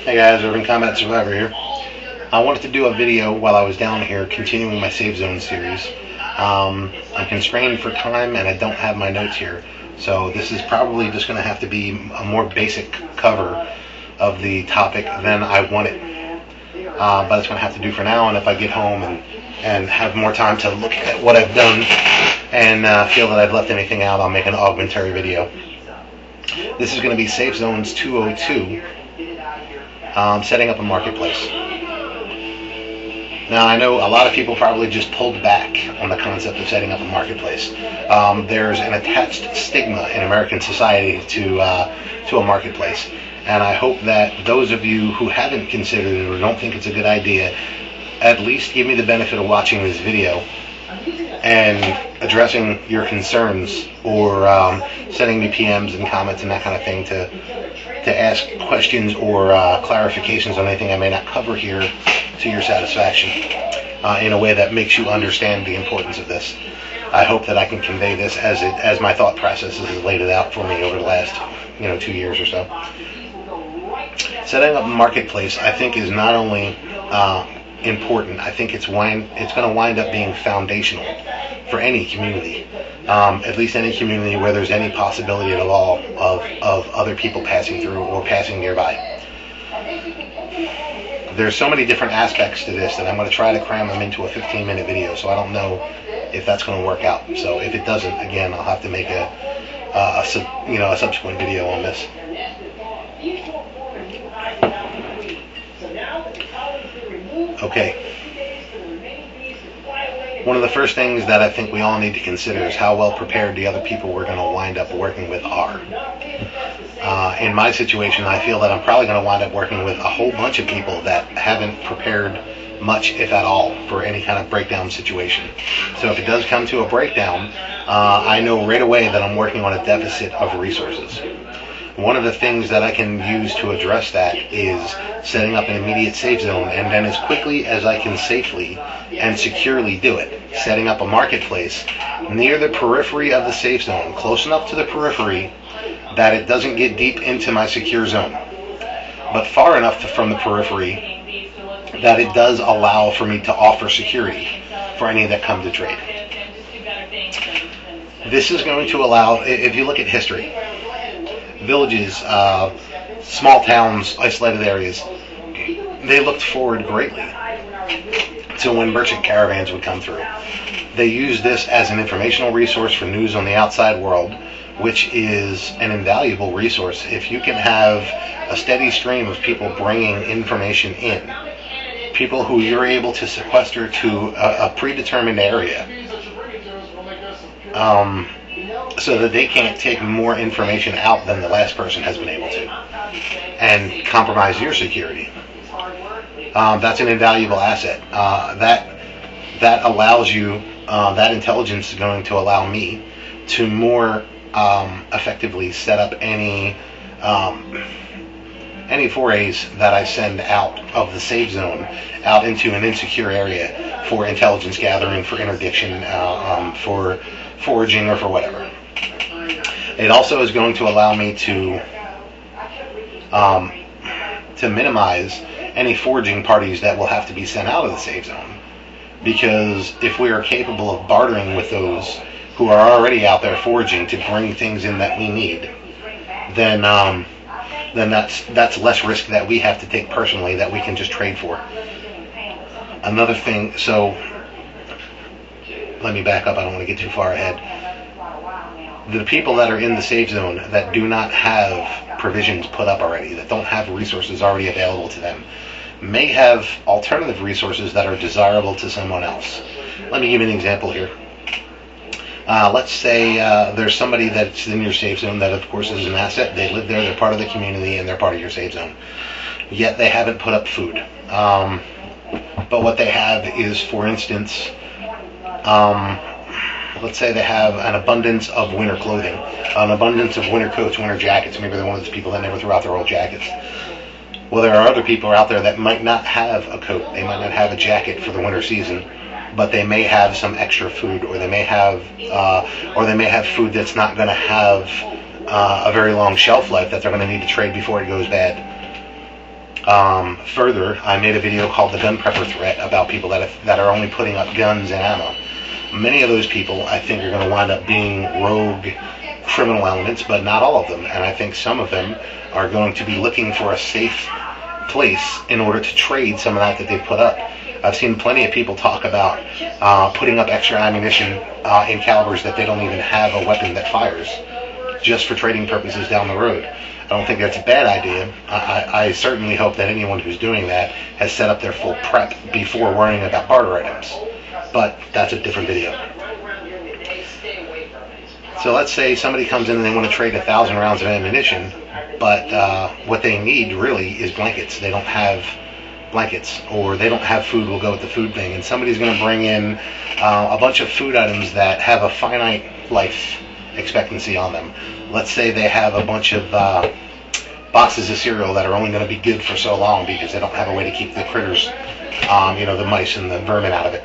Hey guys, Urban Combat Survivor here. I wanted to do a video while I was down here continuing my Save Zone series. I'm constrained for time and I don't have my notes here, so this is probably just going to have to be a more basic cover of the topic than I wanted. But it's going to have to do for now, and if I get home and have more time to look at what I've done and feel that I've left anything out, I'll make an augmentary video. This is going to be Safe Zones 202. Setting up a marketplace. Now, I know a lot of people probably just pulled back on the concept of setting up a marketplace. There's an attached stigma in American society to a marketplace, and I hope that those of you who haven't considered it or don't think it's a good idea at least give me the benefit of watching this video and addressing your concerns, or sending me PMs and comments and that kind of thing to ask questions or clarifications on anything I may not cover here to your satisfaction, in a way that makes you understand the importance of this. I hope that I can convey this as my thought process has laid it out for me over the last 2 years or so. Setting up a marketplace, I think, is not only important. I think it's going to wind up being foundational for any community, at least any community where there's any possibility at all of other people passing through or passing nearby. There's so many different aspects to this that I'm going to try to cram them into a 15-minute video, so I don't know if that's going to work out. So if it doesn't, again, I'll have to make a subsequent video on this. Okay. One of the first things that I think we all need to consider is how well prepared the other people we're going to wind up working with are. In my situation, I feel that I'm probably going to wind up working with a whole bunch of people that haven't prepared much, if at all, for any kind of breakdown situation. So if it does come to a breakdown, I know right away that I'm working on a deficit of resources. One of the things that I can use to address that is setting up an immediate safe zone, and then as quickly as I can safely and securely do it, setting up a marketplace near the periphery of the safe zone, close enough to the periphery that it doesn't get deep into my secure zone, but far enough from the periphery that it does allow for me to offer security for any that come to trade. This is going to allow, if you look at history, villages, small towns, isolated areas, they looked forward greatly to when merchant caravans would come through. They used this as an informational resource for news on the outside world, which is an invaluable resource. If you can have a steady stream of people bringing information in, people who you're able to sequester to a predetermined area, so that they can't take more information out than the last person has been able to, and compromise your security. That's an invaluable asset. That allows you, that intelligence is going to allow me to more effectively set up any forays that I send out of the safe zone out into an insecure area for intelligence gathering, for interdiction, for foraging, or for whatever. It also is going to allow me to minimize any foraging parties that will have to be sent out of the safe zone, because if we are capable of bartering with those who are already out there foraging to bring things in that we need, then that's less risk that we have to take personally, that we can just trade for. Another thing, so let me back up, I don't want to get too far ahead. The people that are in the safe zone that do not have provisions put up already, that don't have resources already available to them, may have alternative resources that are desirable to someone else. Let me give you an example here. Let's say there's somebody that's in your safe zone that, of course, is an asset. They live there, they're part of the community, and they're part of your safe zone. Yet they haven't put up food. But what they have is, for instance, let's say they have an abundance of winter clothing, an abundance of winter coats, winter jackets. Maybe they're one of those people that never throw out their old jackets. Well, there are other people out there that might not have a coat. They might not have a jacket for the winter season, but they may have some extra food, or they may have food that's not going to have a very long shelf life that they're going to need to trade before it goes bad. Further, I made a video called The Gun Prepper Threat about people that are only putting up guns and ammo. Many of those people, I think, are going to wind up being rogue criminal elements, but not all of them. And I think some of them are going to be looking for a safe place in order to trade some of that they've put up. I've seen plenty of people talk about putting up extra ammunition in calibers that they don't even have a weapon that fires, just for trading purposes down the road. I don't think that's a bad idea. I certainly hope that anyone who's doing that has set up their full prep before worrying about barter items. But that's a different video. So let's say somebody comes in and they want to trade 1,000 rounds of ammunition, but what they need really is blankets. They don't have blankets, or they don't have food. We'll go with the food thing. And somebody's going to bring in a bunch of food items that have a finite life expectancy on them. Let's say they have a bunch of boxes of cereal that are only going to be good for so long because they don't have a way to keep the critters, the mice and the vermin out of it.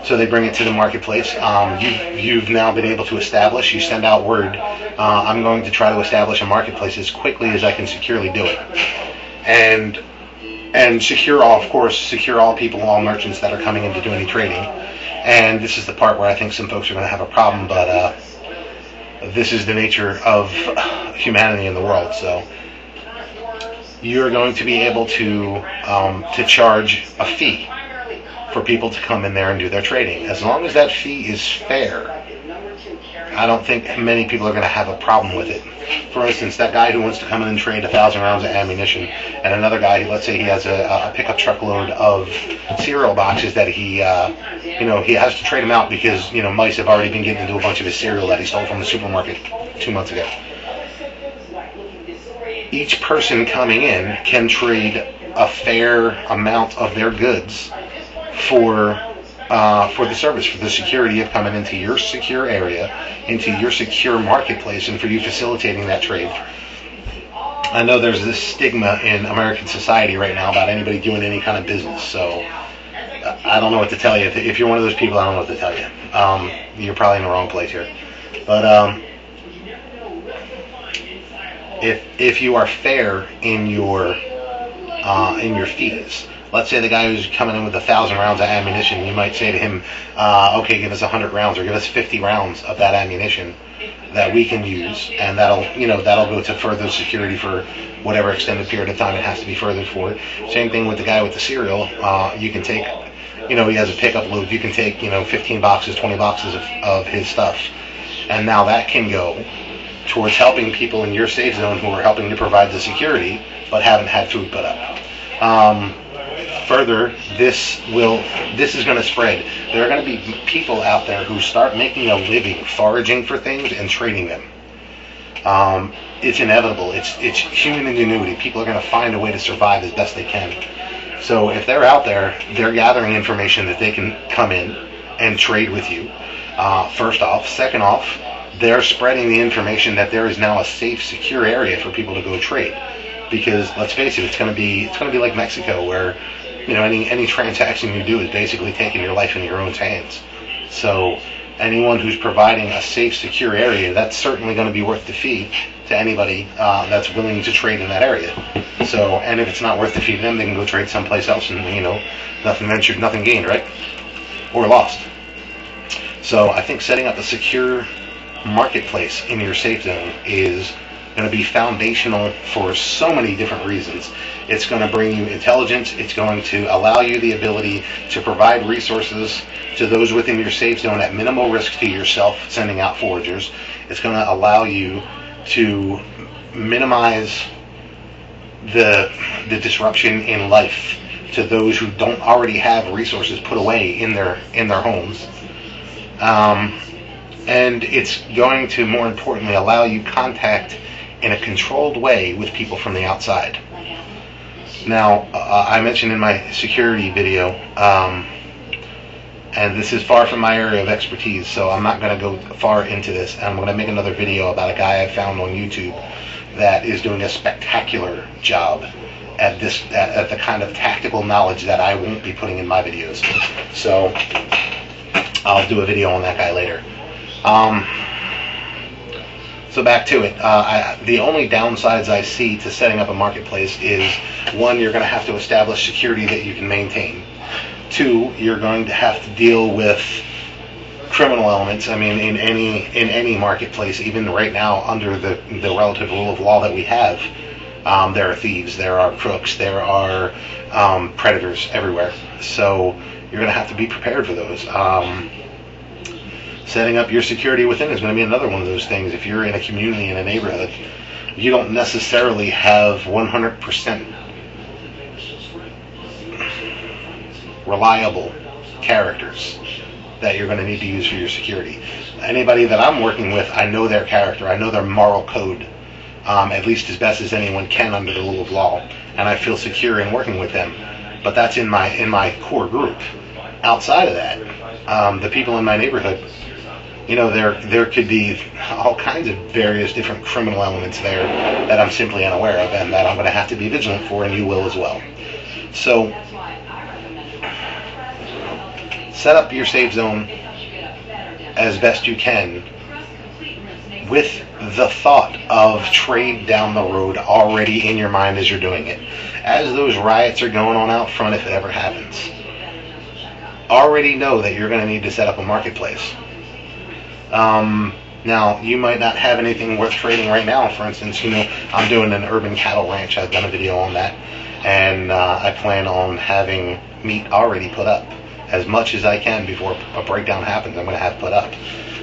So they bring it to the marketplace. You've now been able to establish, you send out word, I'm going to try to establish a marketplace as quickly as I can securely do it. And secure all people, all merchants that are coming in to do any trading. And this is the part where I think some folks are going to have a problem, but this is the nature of humanity in the world. So you're going to be able to charge a fee for people to come in there and do their trading. As long as that fee is fair, I don't think many people are going to have a problem with it. For instance, that guy who wants to come in and trade 1,000 rounds of ammunition, and another guy, let's say he has a pickup truckload of cereal boxes that he has to trade them out because, mice have already been getting into a bunch of his cereal that he stole from the supermarket 2 months ago. Each person coming in can trade a fair amount of their goods for the service, for the security of coming into your secure area, into your secure marketplace, and for you facilitating that trade. I know there's this stigma in American society right now about anybody doing any kind of business, so I don't know what to tell you. If you're one of those people, I don't know what to tell you. You're probably in the wrong place here. But if you are fair in your fees. Let's say the guy who's coming in with 1,000 rounds of ammunition, you might say to him, okay, give us 100 rounds or give us 50 rounds of that ammunition that we can use, and that'll go to further security for whatever extended period of time it has to be furthered for. Same thing with the guy with the cereal. You can take, he has a pickup load. You can take, 15 boxes, 20 boxes of his stuff, and now that can go towards helping people in your safe zone who are helping to provide the security but haven't had food put up. Further, this is going to spread. There are going to be people out there who start making a living foraging for things and trading them. It's inevitable. It's human ingenuity. People are going to find a way to survive as best they can. So if they're out there, they're gathering information that they can come in and trade with you. First off. Second off, they're spreading the information that there is now a safe, secure area for people to go trade. Because let's face it, it's going to be like Mexico, where any transaction you do is basically taking your life in your own hands. So anyone who's providing a safe, secure area, that's certainly going to be worth the fee to anybody that's willing to trade in that area. So, and if it's not worth the fee to them, they can go trade someplace else, and nothing ventured, nothing gained, right? Or lost. So I think setting up a secure marketplace in your safe zone is going to be foundational for so many different reasons. It's going to bring you intelligence. It's going to allow you the ability to provide resources to those within your safe zone at minimal risk to yourself, sending out foragers. It's going to allow you to minimize the disruption in life to those who don't already have resources put away in their homes. And it's going to, more importantly, allow you contact in a controlled way with people from the outside. Now, I mentioned in my security video, and this is far from my area of expertise, so I'm not going to go far into this. I'm going to make another video about a guy I found on YouTube that is doing a spectacular job at the kind of tactical knowledge that I won't be putting in my videos. So I'll do a video on that guy later. So back to it. The only downsides I see to setting up a marketplace is, one, you're going to have to establish security that you can maintain. Two, you're going to have to deal with criminal elements. I mean, in any marketplace, even right now under the relative rule of law that we have, there are thieves, there are crooks, there are predators everywhere. So you're going to have to be prepared for those. Setting up your security within is going to be another one of those things. If you're in a community, in a neighborhood, you don't necessarily have 100% reliable characters that you're going to need to use for your security. Anybody that I'm working with, I know their character, I know their moral code, at least as best as anyone can under the rule of law, and I feel secure in working with them. But that's in my core group. Outside of that, the people in my neighborhood, you know, there could be all kinds of various different criminal elements there that I'm simply unaware of, and that I'm going to have to be vigilant for, and you will as well. So set up your safe zone as best you can with the thought of trade down the road already in your mind as you're doing it. As those riots are going on out front, if it ever happens, already know that you're going to need to set up a marketplace. Now, you might not have anything worth trading right now. For instance, you know, I'm doing an urban cattle ranch. I've done a video on that, and I plan on having meat already put up. As much as I can before a breakdown happens, I'm going to have put up.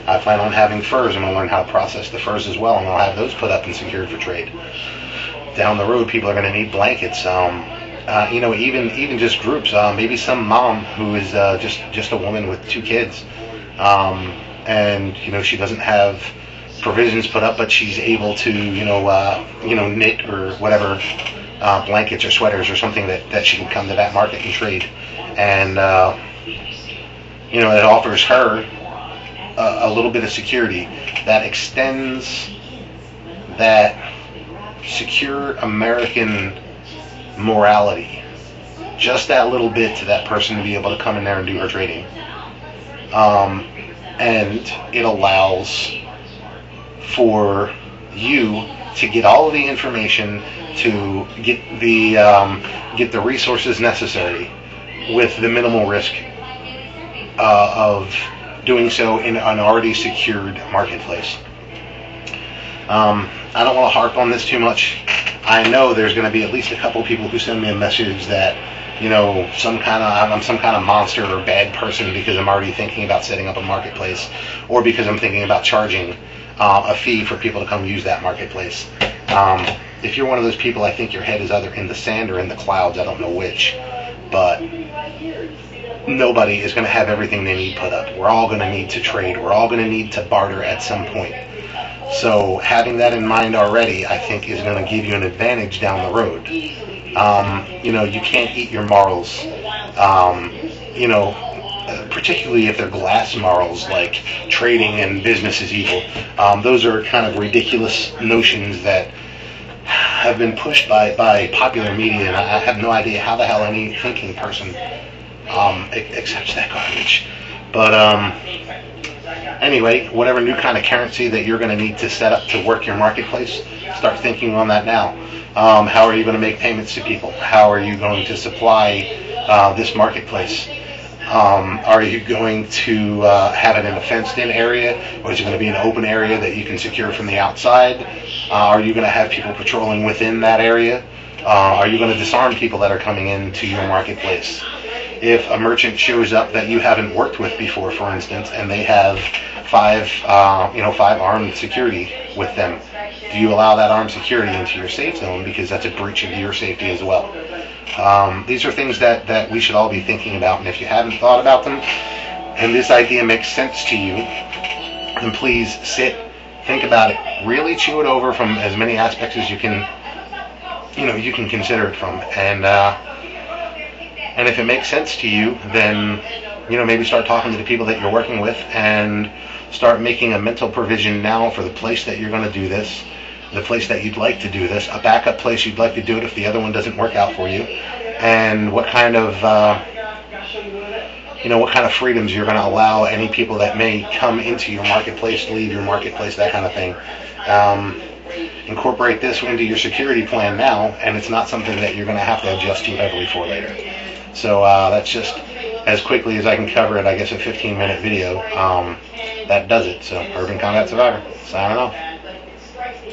I plan on having furs. I'm going to learn how to process the furs as well, and I'll have those put up and secured for trade. Down the road, people are going to need blankets. You know, even just groups. Maybe some mom who is just a woman with 2 kids, and you know, she doesn't have provisions put up, but she's able to you know knit or whatever, blankets or sweaters or something that she can come to that market and trade, and you know, it offers her a little bit of security that extends that secure American morality just that little bit to that person to be able to come in there and do her trading. And it allows for you to get all of the information, to get the resources necessary with the minimal risk of doing so in an already secured marketplace. I don't want to harp on this too much. I know there's going to be at least a couple people who send me a message that, you know, I'm some kind of monster or bad person because I'm already thinking about setting up a marketplace, or because I'm thinking about charging a fee for people to come use that marketplace. If you're one of those people, I think your head is either in the sand or in the clouds. I don't know which, but nobody is going to have everything they need put up. We're all going to need to trade. We're all going to need to barter at some point. So having that in mind already, I think, is going to give you an advantage down the road. You know, you can't eat your morals, you know, particularly if they're glass morals, like trading and business is evil. Those are kind of ridiculous notions that have been pushed by popular media, and I have no idea how the hell any thinking person accepts that garbage. But anyway, whatever new kind of currency that you're going to need to set up to work your marketplace, start thinking on that now. How are you going to make payments to people? How are you going to supply this marketplace? Are you going to have it in a fenced-in area, or is it going to be an open area that you can secure from the outside? Are you going to have people patrolling within that area? Are you going to disarm people that are coming into your marketplace? If a merchant shows up that you haven't worked with before, for instance, and they have five armed security with them, do you allow that armed security into your safe zone, because that's a breach of your safety as well? These are things that we should all be thinking about, and if you haven't thought about them and this idea makes sense to you, then please sit, think about it, really chew it over from as many aspects as you can consider it from, and if it makes sense to you, then maybe start talking to the people that you're working with and start making a mental provision now for the place that you're going to do this, the place that you'd like to do this, a backup place you'd like to do it if the other one doesn't work out for you, and what kind of what kind of freedoms you're going to allow any people that may come into your marketplace, leave your marketplace, that kind of thing. Incorporate this into your security plan now, and it's not something that you're going to have to adjust too heavily for later. So that's just as quickly as I can cover it, I guess, a 15-minute video. That does it. So, Urban Combat Survivor, signing off.